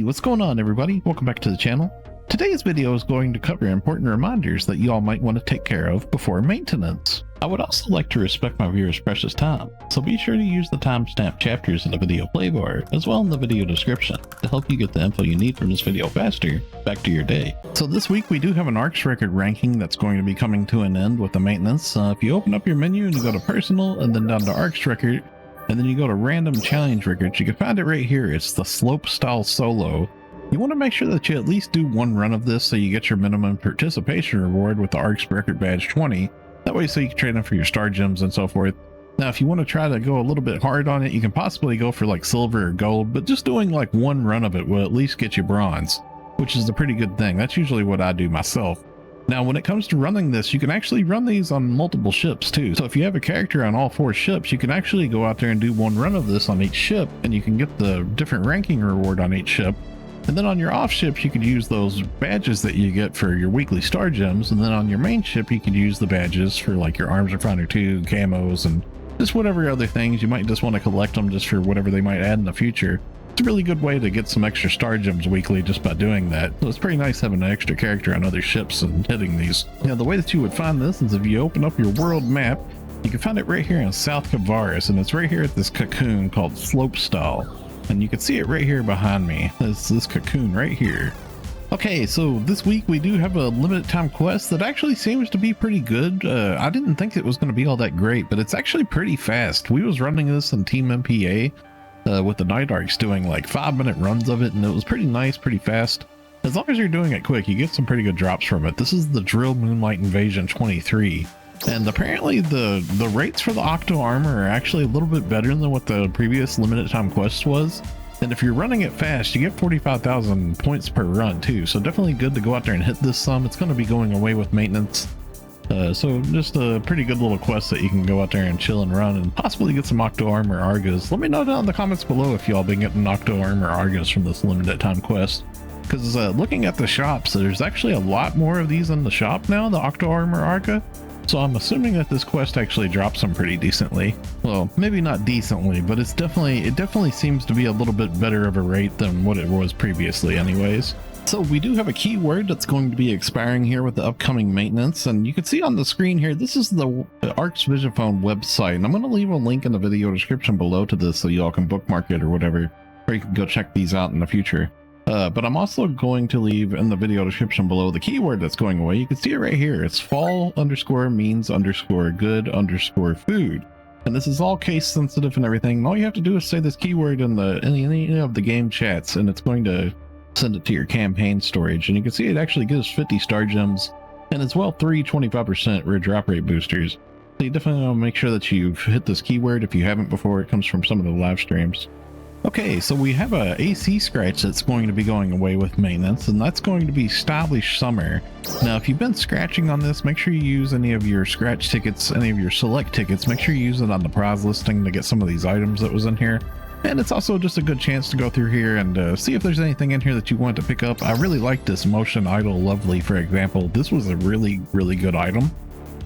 Hey, what's going on everybody? Welcome back to the channel. Today's video is going to cover important reminders that you all might want to take care of before maintenance. I would also like to respect my viewers' precious time, so be sure to use the timestamp chapters in the video playbar, as well in the video description, to help you get the info you need from this video faster, back to your day. So this week we do have an Arks record ranking that's going to be coming to an end with the maintenance. If you open up your menu and you go to personal and then down to Arks record, and then you go to random challenge records, you can find it right here. It's the Slop style solo. You want to make sure that you at least do one run of this so you get your minimum participation reward with the Arks record badge 20. That way so you can trade them for your star gems and so forth. Now if you want to try to go a little bit hard on it, you can possibly go for like silver or gold, but just doing like one run of it will at least get you bronze, which is a pretty good thing. That's usually what I do myself. Now when it comes to running this, you can actually run these on multiple ships too. So if you have a character on all 4 ships, you can actually go out there and do one run of this on each ship, and you can get the different ranking reward on each ship. And then on your off ships, you could use those badges that you get for your weekly star gems. And then on your main ship, you could use the badges for like your Arms Refiner 2, camos, and just whatever other things. You might just want to collect them just for whatever they might add in the future. It's a really good way to get some extra star gems weekly just by doing that. So it's pretty nice having an extra character on other ships and hitting these. Now the way that you would find this is if you open up your world map, you can find it right here in South Kavaris, and it's right here at this cocoon called Slop style. And you can see it right here behind me. It's this cocoon right here. Okay, so this week we do have a limited time quest that actually seems to be pretty good. I didn't think it was going to be all that great, but it's actually pretty fast. We was running this in Team MPA with the Night Arks doing like 5-minute runs of it, and it was pretty nice, pretty fast. As long as you're doing it quick, you get some pretty good drops from it. This is the Drill Moonlight Invasion 23. And apparently the rates for the Octo Armor are actually a little bit better than what the previous limited time quest was. And if you're running it fast, you get 45,000 points per run too. So definitely good to go out there and hit this some. It's going to be going away with maintenance. So just a pretty good little quest that you can go out there and chill and run and possibly get some Octo Armor Argas. Let me know down in the comments below if y'all been getting Octo Armor Argas from this limited time quest. Because looking at the shops, there's actually a lot more of these in the shop now, the Octo Armor Arga. So I'm assuming that this quest actually drops them pretty decently. Well, maybe not decently, but it definitely seems to be a little bit better of a rate than what it was previously anyways. So we do have a keyword that's going to be expiring here with the upcoming maintenance, and you can see on the screen here, this is the Arks Visiphone website, and I'm going to leave a link in the video description below to this so y'all can bookmark it or whatever, or you can go check these out in the future. But I'm also going to leave in the video description below the keyword that's going away. You can see it right here. It's fall_means_good_food. And this is all case sensitive and everything. And all you have to do is say this keyword in any of the game chats, and it's going to send it to your campaign storage. And you can see it actually gives 50 star gems and as well 3 25% rare drop rate boosters. So you definitely want to make sure that you've hit this keyword if you haven't before. It comes from some of the live streams. Okay, so we have a AC scratch that's going to be going away with maintenance, and that's going to be Stylish Summer. Now, if you've been scratching on this, make sure you use any of your scratch tickets, any of your select tickets. Make sure you use it on the prize listing to get some of these items that was in here. And it's also just a good chance to go through here and see if there's anything in here that you want to pick up. I really like this Motion Idol Lovely, for example. This was a really good item.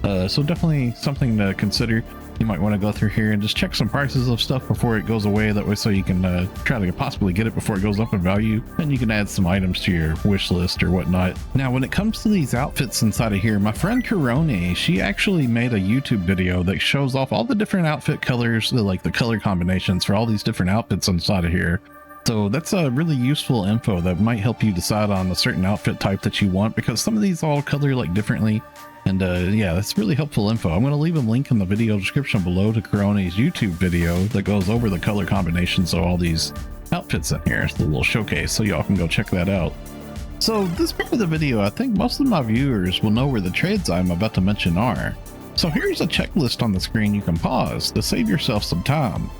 So definitely something to consider. You might want to go through here and just check some prices of stuff before it goes away. That way so you can try to possibly get it before it goes up in value, and you can add some items to your wish list or whatnot. Now when it comes to these outfits inside of here, my friend Corone, she actually made a YouTube video that shows off all the different outfit colors, like the color combinations for all these different outfits inside of here. So that's a really useful info that might help you decide on a certain outfit type that you want, because some of these all color like differently. And yeah, that's really helpful info. I'm going to leave a link in the video description below to Corone's YouTube video that goes over the color combinations of all these outfits in here. It's a little showcase, so y'all can go check that out. So this part of the video, I think most of my viewers will know where the trades I'm about to mention are. So here's a checklist on the screen you can pause to save yourself some time.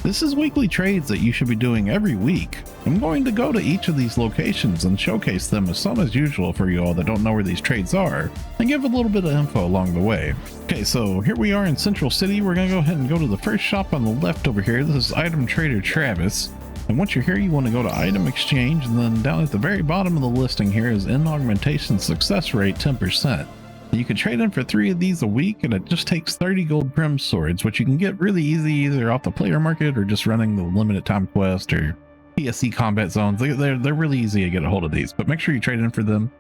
This is weekly trades that you should be doing every week. I'm going to go to each of these locations and showcase them as usual for you all that don't know where these trades are, and give a little bit of info along the way. Okay, so here we are in Central City. We're going to go ahead and go to the first shop on the left over here. This is Item Trader Travis. And once you're here, you want to go to Item Exchange, and then down at the very bottom of the listing here is N-Augmentation success rate 10%. You can trade in for 3 of these a week, and it just takes 30 gold Prim swords, which you can get really easy either off the player market or just running the limited time quest or PSE combat zones. They're really easy to get a hold of these, but make sure you trade in for them.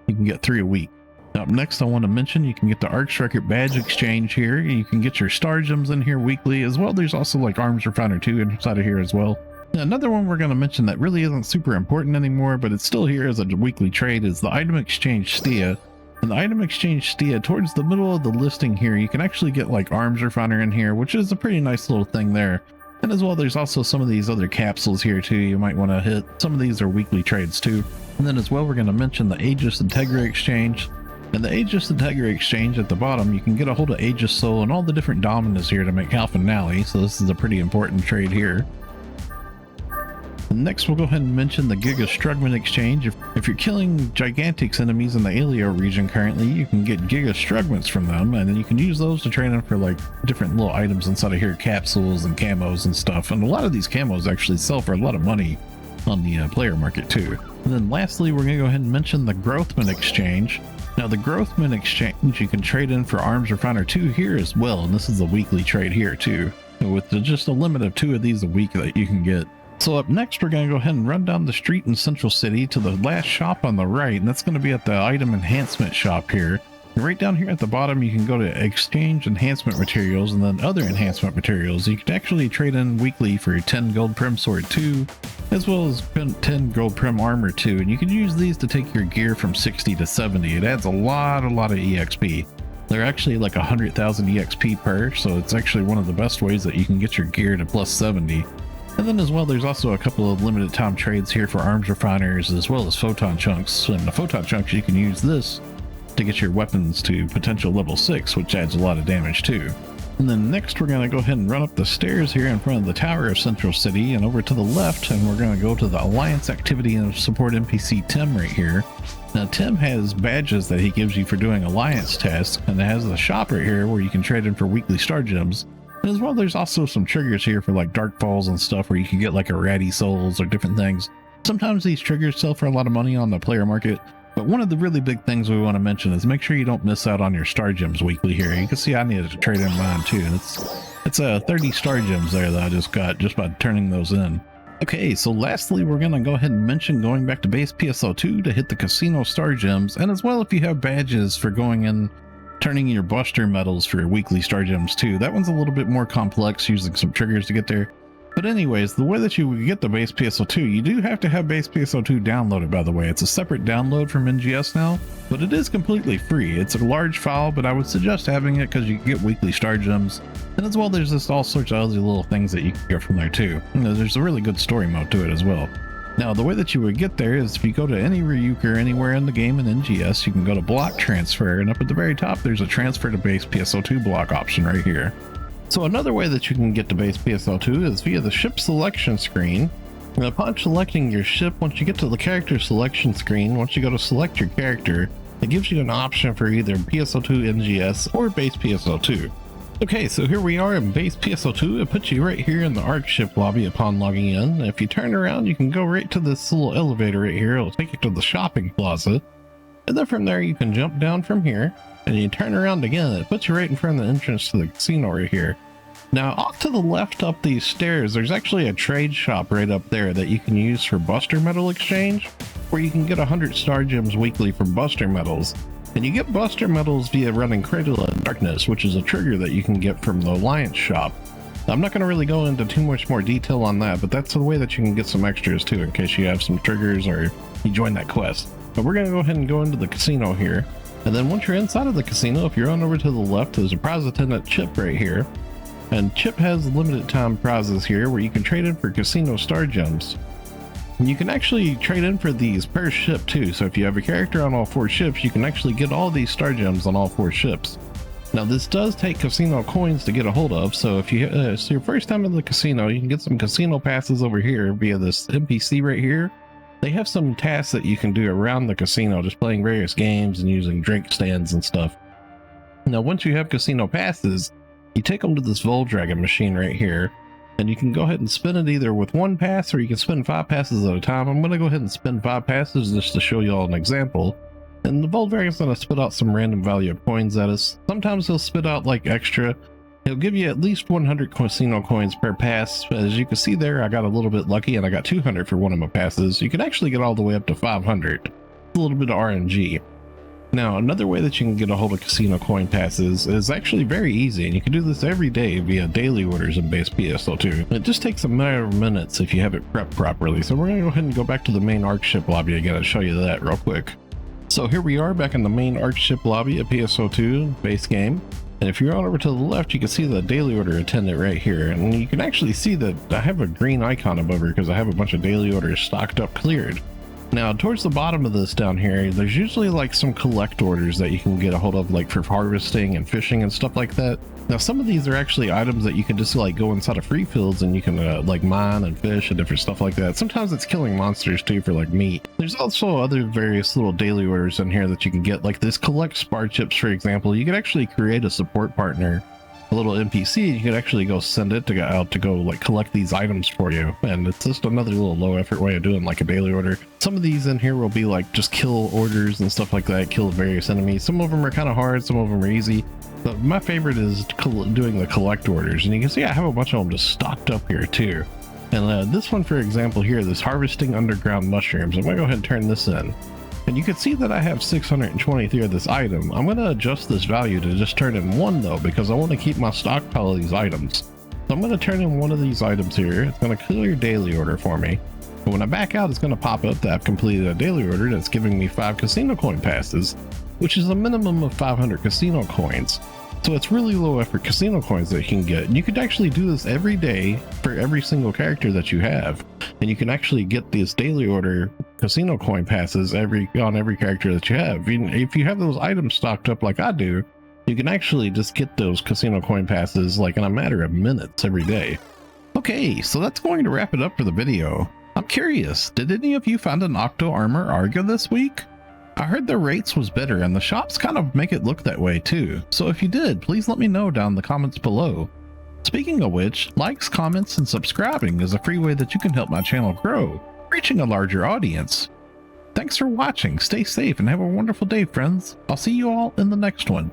You can get 3 a week. Up next, I want to mention you can get the Arks record badge exchange here. You can get your star gems in here weekly as well. There's also like Arms Refiner 2 inside of here as well. Now, another one we're going to mention that really isn't super important anymore, but it's still here as a weekly trade is the item exchange Stia. And the item exchange Stia, towards the middle of the listing here, you can actually get like Arms Refiner in here, which is a pretty nice little thing there. And as well, there's also some of these other capsules here too you might want to hit. Some of these are weekly trades too. And then as well, we're going to mention the Aegis Integra exchange. And the Aegis Integra exchange at the bottom, you can get a hold of Aegis Soul and all the different dominants here to make Alpha Nally. So this is a pretty important trade here. And next, we'll go ahead and mention the Giga Strugment exchange. If you're killing Gigantics enemies in the Alio region currently, you can get Giga Strugments from them, and then you can use those to trade in for like different little items inside of here, capsules and camos and stuff. And a lot of these camos actually sell for a lot of money on the player market too. And then lastly, we're going to go ahead and mention the Growthment exchange. Now the Growthment exchange, you can trade in for Arms Refiner 2 here as well, and this is a weekly trade here too, with just a limit of 2 of these a week that you can get. So up next, we're going to go ahead and run down the street in Central City to the last shop on the right, and that's going to be at the item enhancement shop here. And right down here at the bottom, you can go to exchange enhancement materials and then other enhancement materials. You can actually trade in weekly for 10 gold Prim sword 2, as well as 10 gold Prim armor 2, and you can use these to take your gear from 60 to 70. It adds a lot of EXP. They're actually like 100,000 EXP per, so it's actually one of the best ways that you can get your gear to plus 70. And then as well, there's also a couple of limited time trades here for Arms Refiners as well as Photon chunks. And the Photon chunks, you can use this to get your weapons to potential level 6, which adds a lot of damage too. And then next, we're going to go ahead and run up the stairs here in front of the Tower of Central City and over to the left, and we're going to go to the Alliance Activity and Support NPC Tim right here. Now Tim has badges that he gives you for doing Alliance tasks, and it has the shop right here where you can trade in for weekly star gems. And as well, there's also some triggers here for like Dark Falls and stuff where you can get like a Ratty Souls or different things. Sometimes these triggers sell for a lot of money on the player market, but one of the really big things we want to mention is make sure you don't miss out on your star gems weekly here. You can see I needed to trade in mine too. It's 30 star gems there that I just got just by turning those in. Okay, so lastly, we're going to go ahead and mention going back to base PSO2 to hit the casino star gems, and as well if you have badges for going in turning your Buster medals for your weekly star gems too. That one's a little bit more complex, using some triggers to get there. But anyways, the way that you would get the base PSO2, you do have to have base PSO2 downloaded, by the way. It's a separate download from NGS now, but it is completely free. It's a large file, but I would suggest having it because you can get weekly star gems. And as well, there's just all sorts of other little things that you can get from there too. There's a really good story mode to it as well. Now, the way that you would get there is if you go to any Ryuker anywhere in the game in NGS, you can go to block transfer, and up at the very top, there's a transfer to base PSO2 block option right here. So another way that you can get to base PSO2 is via the ship selection screen. And upon selecting your ship, once you get to the character selection screen, once you go to select your character, it gives you an option for either PSO2 NGS or base PSO2. Okay, so here we are in base PSO2. It puts you right here in the Ark ship lobby upon logging in. If you turn around, you can go right to this little elevator right here. It'll take you to the shopping plaza. And then from there, you can jump down from here, and you turn around again. It puts you right in front of the entrance to the casino right here. Now, off to the left up these stairs, there's actually a trade shop right up there that you can use for Buster Medal exchange, where you can get 100 star gems weekly from Buster Medals. And you get Buster Medals via running Cradle in Darkness, which is a trigger that you can get from the Alliance shop. I'm not going to really go into too much more detail on that, but that's the way that you can get some extras too, in case you have some triggers or you join that quest. But we're going to go ahead and go into the casino here. And then once you're inside of the casino, if you're on over to the left, there's a prize attendant Chip right here. And Chip has limited time prizes here where you can trade in for casino star gems. And you can actually trade in for these per ship too. So if you have a character on all 4 ships, you can actually get all these star gems on all 4 ships. Now this does take casino coins to get a hold of. So if you it's your first time in the casino, you can get some casino passes over here via this NPC right here. They have some tasks that you can do around the casino, just playing various games and using drink stands and stuff. Now once you have casino passes, you take them to this Voldragon machine right here. And you can go ahead and spin it either with 1 pass or you can spin 5 passes at a time. I'm going to go ahead and spin 5 passes just to show you all an example. And the Voldragon's going to spit out some random value of coins at us. Sometimes he'll spit out like extra It'll give you at least 100 casino coins per pass. As you can see there, I got a little bit lucky and I got 200 for one of my passes. You can actually get all the way up to 500. A little bit of RNG. Now, another way that you can get a hold of casino coin passes is actually very easy, and you can do this every day via daily orders in base PSO2. It just takes a matter of minutes if you have it prepped properly. So we're going to go ahead and go back to the main Arks ship lobby again and show you that real quick. So here we are back in the main Arks ship lobby at PSO2 base game. And if you're on over to the left, you can see the daily order attendant right here. And you can actually see that I have a green icon above her because I have a bunch of daily orders stocked up cleared. Now, towards the bottom of this down here, there's usually like some collect orders that you can get a hold of, like for harvesting and fishing and stuff like that. Now, some of these are actually items that you can just like go inside of free fields and you can like mine and fish and different stuff like that. Sometimes it's killing monsters too for like meat. There's also other various little daily orders in here that you can get, like this collect spar chips, for example. You can actually create a support partner, a little NPC. You can actually go send it to out to go like collect these items for you, and it's just another little low effort way of doing like a daily order. Some of these in here will be like just kill orders and stuff like that, kill various enemies. Some of them are kind of hard, some of them are easy, but my favorite is doing the collect orders. And you can see I have a bunch of them just stocked up here too. And this one, for example, here, this harvesting underground mushrooms, I'm gonna go ahead and turn this in. And you can see that I have 623 of this item. I'm going to adjust this value to just turn in 1 though, because I want to keep my stockpile of these items. So I'm going to turn in 1 of these items here. It's going to clear daily order for me. But when I back out, it's going to pop up that I've completed a daily order that's giving me 5 casino coin passes, which is a minimum of 500 casino coins. So it's really low effort casino coins that you can get. And you could actually do this every day for every single character that you have. And you can actually get these daily order casino coin passes on every character that you have. If you have those items stocked up like I do, you can actually just get those casino coin passes like in a matter of minutes every day. Okay, so that's going to wrap it up for the video. I'm curious, did any of you find an Octo Armor Arga this week? I heard the rates was better and the shops kind of make it look that way too. So if you did, please let me know down in the comments below. Speaking of which, likes, comments, and subscribing is a free way that you can help my channel grow, reaching a larger audience. Thanks for watching, stay safe, and have a wonderful day, friends. I'll see you all in the next one.